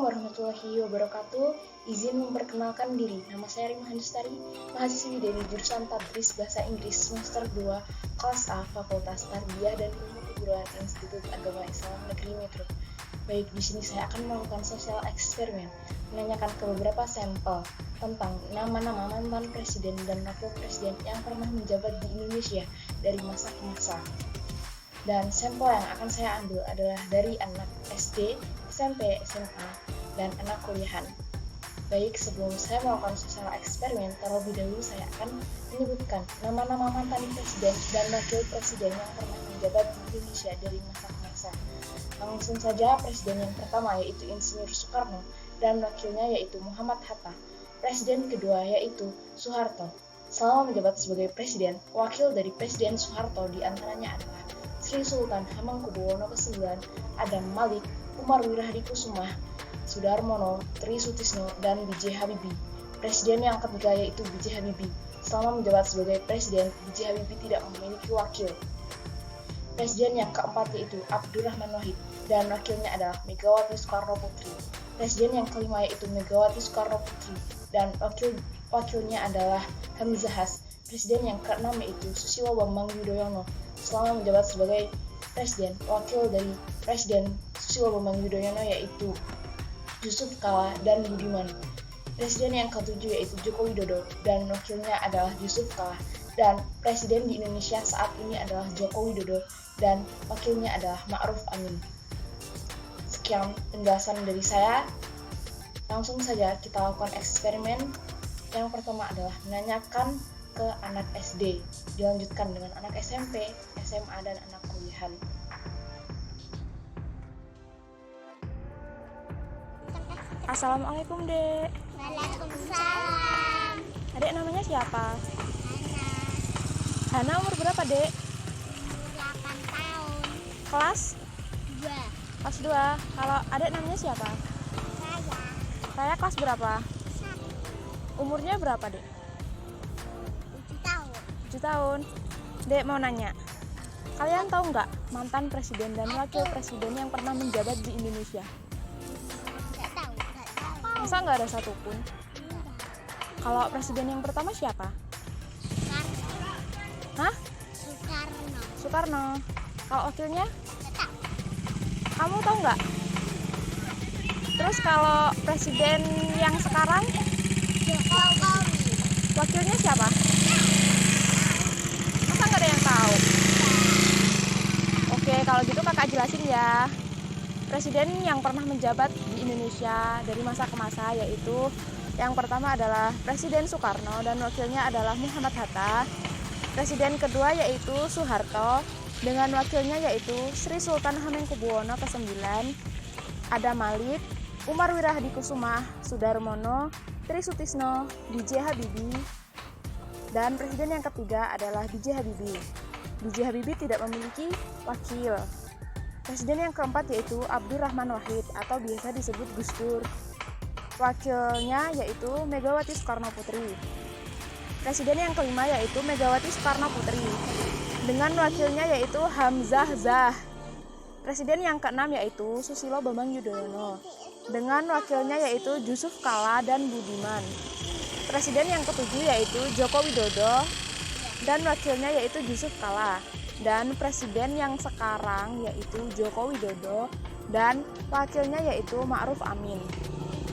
warahmatullahi wabarakatuh. Izin memperkenalkan diri. Nama saya Rima Handustari, mahasiswi dari jurusan Tadris Bahasa Inggris semester 2, kelas A, Fakultas Tarbiyah dan Ilmu Keguruan Institut Agama Islam Negeri Metro. Baik, di sini saya akan melakukan sosial eksperimen, menanyakan ke beberapa sampel tentang nama-nama mantan presiden dan wakil presiden yang pernah menjabat di Indonesia dari masa ke masa. Dan sampel yang akan saya ambil adalah dari anak SD, SMP, SMA, dan anak kuliahan. Baik, sebelum saya melakukan sosial eksperimen, terlebih dahulu saya akan menyebutkan nama-nama mantan presiden dan wakil presiden yang pernah menjabat di Indonesia dari masa ke masa. Langsung saja, presiden yang pertama yaitu Insinyur Soekarno dan wakilnya yaitu Muhammad Hatta. Presiden kedua yaitu Soeharto. Selama menjabat sebagai presiden, wakil dari Presiden Soeharto diantaranya adalah Sri Sultan Hamengkubuwono ke-9, Adam Malik, Umar Wirahadikusumah, Sudarmono, Tri Sutisno, dan B.J. Habibie. Presiden yang ketiga yaitu B.J. Habibie. Selama menjabat sebagai presiden, B.J. Habibie tidak memiliki wakil. Presiden yang keempat yaitu Abdurrahman Wahid, dan wakilnya adalah Megawati Soekarno Putri. Presiden yang kelima yaitu Megawati Soekarno Putri, dan wakilnya adalah Hamzahas. Presiden yang keenam yaitu Susilo Bambang Yudhoyono. Selama menjabat sebagai presiden, wakil dari Presiden Susilo Bambang Yudhoyono yaitu Yusuf Kala dan Budiman. Presiden yang ketujuh yaitu Joko Widodo dan wakilnya adalah Yusuf Kala. Dan presiden di Indonesia saat ini adalah Joko Widodo dan wakilnya adalah Ma'ruf Amin. Sekian penjelasan dari saya. Langsung saja kita lakukan eksperimen. Yang pertama adalah menanyakan ke anak SD, dilanjutkan dengan anak SMP, SMA, dan anak kuliahan. Assalamualaikum, Dek. Waalaikumsalam. Adek namanya siapa? Hana umur berapa, Dek? 8 tahun. Kelas? 2. Kelas 2. Kalau adek namanya siapa? Saya. Saya kelas berapa? 1. Umurnya berapa, Dek? 7 tahun. 7 tahun. Dek mau nanya, kalian tahu nggak mantan presiden dan wakil presiden yang pernah menjabat di Indonesia? Nggak tahu. Masa nggak ada satupun? Kalau presiden yang pertama siapa? Soekarno. Hah? Soekarno. Soekarno. Kalau wakilnya? Nggak tahu. Kamu tahu nggak? Terus kalau presiden yang sekarang, Jokowi. wakilnya siapa? Masa nggak ada yang tahu? Oke, kalau gitu kakak jelasin ya. Presiden yang pernah menjabat di Indonesia dari masa ke masa yaitu yang pertama adalah Presiden Soekarno dan wakilnya adalah Muhammad Hatta. Presiden kedua yaitu Soeharto dengan wakilnya yaitu Sri Sultan Hamengkubuwono ke-9, Adam Malik, Umar Wirahadikusumah, Sudarmono, Tri Sutisno, B.J. Habibie, dan presiden yang ketiga adalah B.J. Habibie. B.J. Habibie tidak memiliki wakil. Presiden yang keempat yaitu Abdurrahman Wahid atau biasa disebut Gus Dur. Wakilnya yaitu Megawati Soekarno Putri. Presiden yang kelima yaitu Megawati Soekarno Putri dengan wakilnya yaitu Hamzahas. Presiden yang keenam yaitu Susilo Bambang Yudhoyono dengan wakilnya yaitu Yusuf Kala dan Budiman. Presiden yang ketujuh yaitu Joko Widodo dan wakilnya yaitu Yusuf Kala. Dan presiden yang sekarang yaitu Joko Widodo dan wakilnya yaitu Ma'ruf Amin.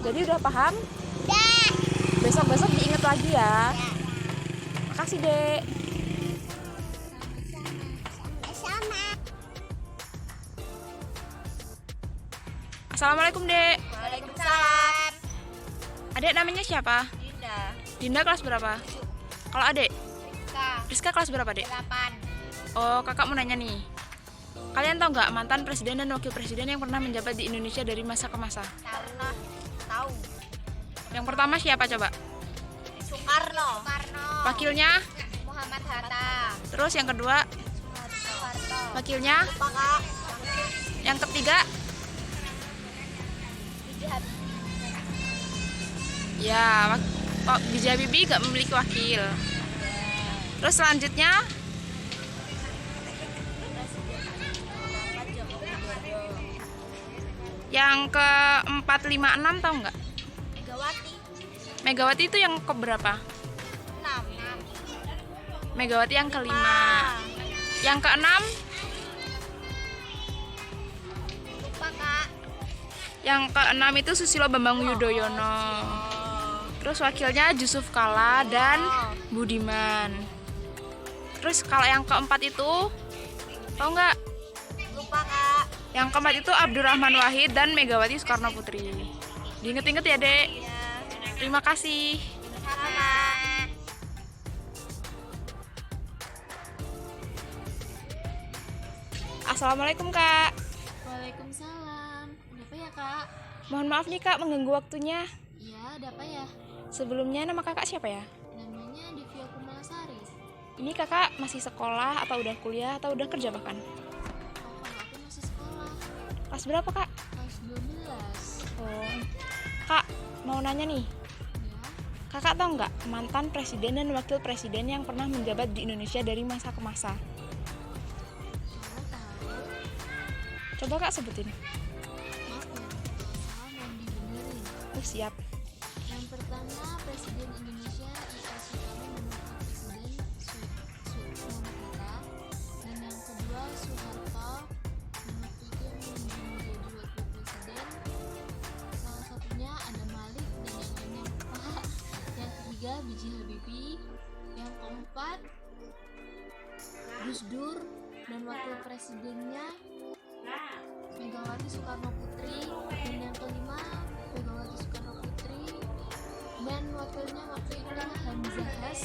Jadi udah paham? Dah. Besok-besok diingat lagi ya. Ya. Makasih, Dek. Sama-sama. Assalamualaikum, Dek. Waalaikumsalam. Adek namanya siapa? Dinda. Dinda kelas berapa? Kalau adek? Rizka kelas berapa, Dek? 8. Oh, kakak mau nanya nih. Kalian tahu nggak mantan presiden dan wakil presiden yang pernah menjabat di Indonesia dari masa ke masa? Tahu. Yang pertama siapa coba? Soekarno. Wakilnya? Muhammad Hatta. Terus yang kedua? Soeharto. Wakilnya? Kakak. Yang ketiga? Ya, B.J. Habibie nggak memiliki wakil. Terus selanjutnya? Yang ke 456 tahu nggak? Megawati. Megawati itu yang keberapa? 6. Megawati yang kelima. Yang keenam? Lupa, Kak. Yang keenam itu Susilo Bambang Yudhoyono. Terus wakilnya Jusuf Kalla dan Budiman. Terus kalau yang keempat itu tahu nggak? Lupa, Kak. Yang keempat itu Abdurrahman Wahid dan Megawati Soekarno Putri. Diinget-inget ya, Dek. Iya. Terima kasih. Sama. Assalamualaikum, Kak. Waalaikumsalam. Ada apa ya, Kak? Mohon maaf nih, Kak, mengganggu waktunya. Iya, ada apa ya? Sebelumnya nama Kakak siapa ya? Namanya Divya Kumalasari. Ini Kakak masih sekolah atau udah kuliah atau udah kerja bahkan? Oh, kalau aku masih sekolah. Kelas berapa, Kak? Kelas 12. Oh. Kak, mau nanya nih. Ya, Kakak tahu nggak mantan presiden dan wakil presiden yang pernah menjabat di Indonesia dari masa ke masa? kalau tahu. Coba Kak sebutin. Maaf ya, kalau salah mau dibenerin. Siap. Yang pertama, Presiden Indonesia Isa Soekarno dan Wakil Presiden Soekarno Hatta. Dan yang kedua, Soeharto. Dan waktu itu yang menjadi wakil presiden. Salah satunya ada Malik dan yang lainnya lupa. Yang ketiga, B.J. Habibie. Yang keempat, Gus Dur dan wakil presidennya Megawati Soekarno Putri. Dan yang kelima, Megawati Soekarno Putri dan wakilnya waktu itu Hamzahas.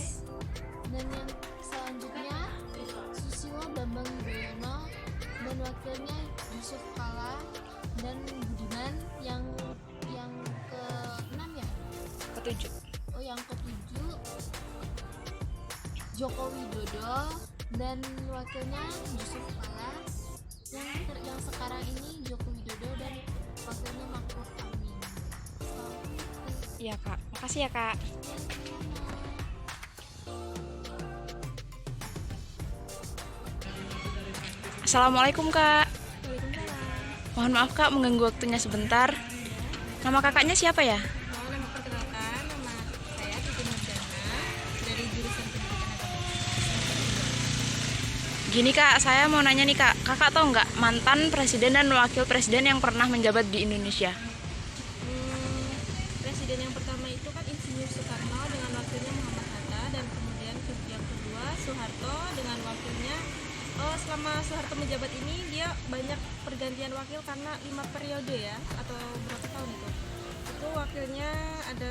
Dan yang selanjutnya Susilo Bambang Yudhoyono dan wakilnya Jusuf Kalla dan Budiman. Yang ke-6 ya? Ketujuh. Oh, yang ke-7 Joko Widodo dan wakilnya Jusuf Kalla. Yang sekarang ini Joko Widodo dan wakilnya Ma'ruf Amin. Iya, Kak. Makasih ya, Kak. Assalamualaikum, Kak. Waalaikumsalam. Mohon maaf, Kak, mengganggu waktunya sebentar. Nama kakaknya siapa ya? Nama perkenalkan, nama saya Titi Nurdana dari jurusan Pendidikan Agama. Gini, Kak, saya mau nanya nih, Kak. Kakak tahu nggak mantan presiden dan wakil presiden yang pernah menjabat di Indonesia? Presiden yang pertama itu kan Insinyur Soekarno dengan wakilnya Muhammad Hatta, dan kemudian yang kedua Soeharto dengan wakilnya. Selama Soeharto menjabat ini dia banyak pergantian wakil karena 5 periode ya, atau berapa tahun itu wakilnya ada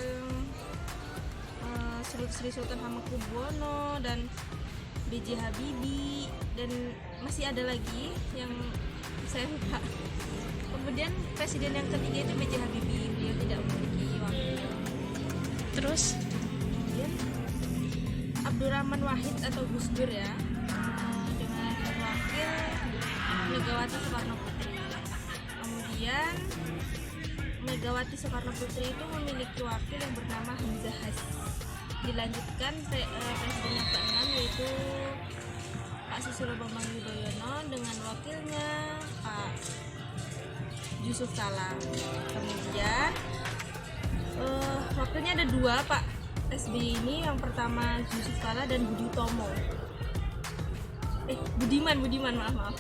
Sri Sultan Hamengkubuwono dan B.J. Habibie, dan masih ada lagi yang saya lupa. Kemudian presiden yang ketiga itu B.J. Habibie, beliau tidak memiliki wakil. Terus? Kemudian Abdurrahman Wahid atau Gus Dur ya, dengan wakil Megawati Soekarno Putri. Kemudian Megawati Soekarno Putri itu memiliki wakil yang bernama Hamzahas. Dilanjutkan presiden yang ke-6 yaitu Pak Susilo Bambang Yudhoyono dengan wakilnya Pak Jusuf Kalla. Kemudian wakilnya ada 2 Pak SBY ini, yang pertama Jusuf Kalla dan Budi Utomo. Budiman, maaf.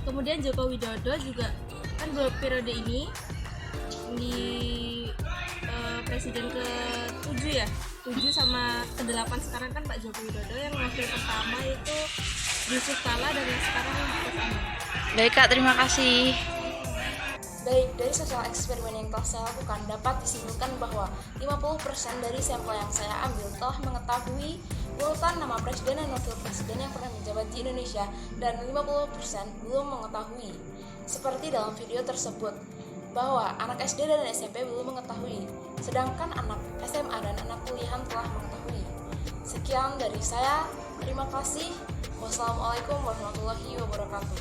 Kemudian Joko Widodo juga kan 2 periode ini di presiden ke-7 ya, 7 sama ke-8 sekarang kan Pak Joko Widodo. Yang wakil pertama itu Jusuf Kalla dan yang sekarang Ma'ruf Amin. Baik, Kak, terima kasih. Baik, dari sosial eksperimen yang telah saya lakukan dapat disimpulkan bahwa 50% dari sampel yang saya ambil telah mengetahui urutan nama presiden dan wakil presiden yang pernah menjabat di Indonesia, dan 50% belum mengetahui. Seperti dalam video tersebut, bahwa anak SD dan SMP belum mengetahui, sedangkan anak SMA dan anak kuliahan telah mengetahui. Sekian dari saya, terima kasih. Wassalamualaikum warahmatullahi wabarakatuh.